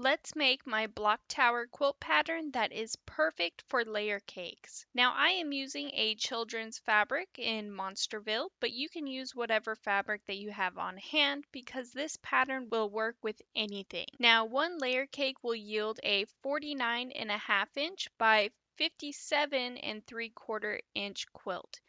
Let's make my block tower quilt pattern that is perfect for layer cakes. Now I am using a children's fabric in Monsterville, but you can use whatever fabric that you have on hand because this pattern will work with anything. Now one layer cake will yield a 49.5" by 57 3/4" quilt.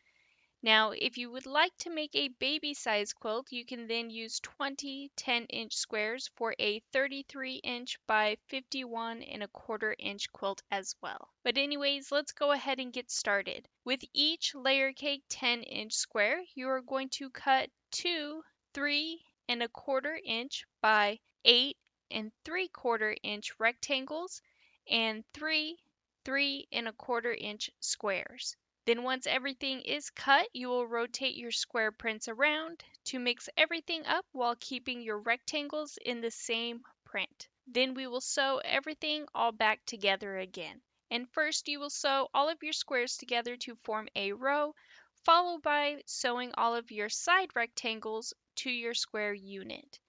Now, if you would like to make a baby size quilt, you can then use 20 10-inch squares for a 33" by 51 1/4" quilt as well. But anyways, let's go ahead and get started. With each layer cake 10-inch square, you are going to cut two 3 1/4" by 8 3/4" rectangles and three 3 1/4" squares. Then once everything is cut, you will rotate your square prints around to mix everything up while keeping your rectangles in the same print. Then we will sew everything all back together again. And first you will sew all of your squares together to form a row, followed by sewing all of your side rectangles to your square unit.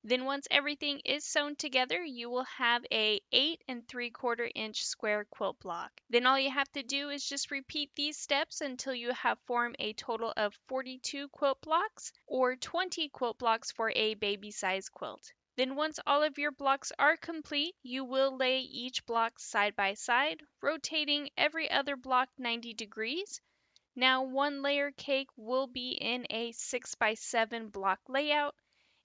Then once everything is sewn together, you will have a 8 3/4" square quilt block. Then all you have to do is just repeat these steps until you have formed a total of 42 quilt blocks or 20 quilt blocks for a baby size quilt. Then once all of your blocks are complete, you will lay each block side by side, rotating every other block 90 degrees. Now one layer cake will be in a 6x7 block layout,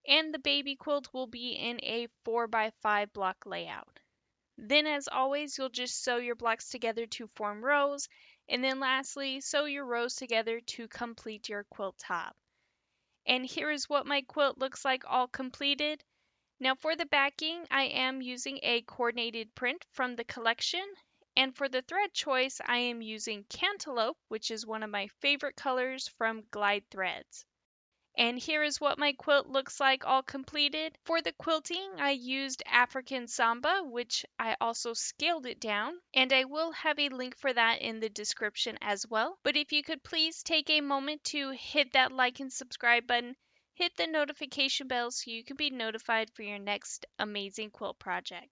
and the baby quilt will be in a 4x5 block layout. Then as always, you'll just sew your blocks together to form rows, and then lastly, sew your rows together to complete your quilt top. And here is what my quilt looks like all completed. Now for the backing, I am using a coordinated print from the collection, and for the thread choice, I am using Cantaloupe, which is one of my favorite colors from Glide Threads. And here is what my quilt looks like all completed. For the quilting, I used African Samba, which I also scaled it down, and I will have a link for that in the description as well. But if you could please take a moment to hit that like and subscribe button, hit the notification bell so you can be notified for your next amazing quilt project.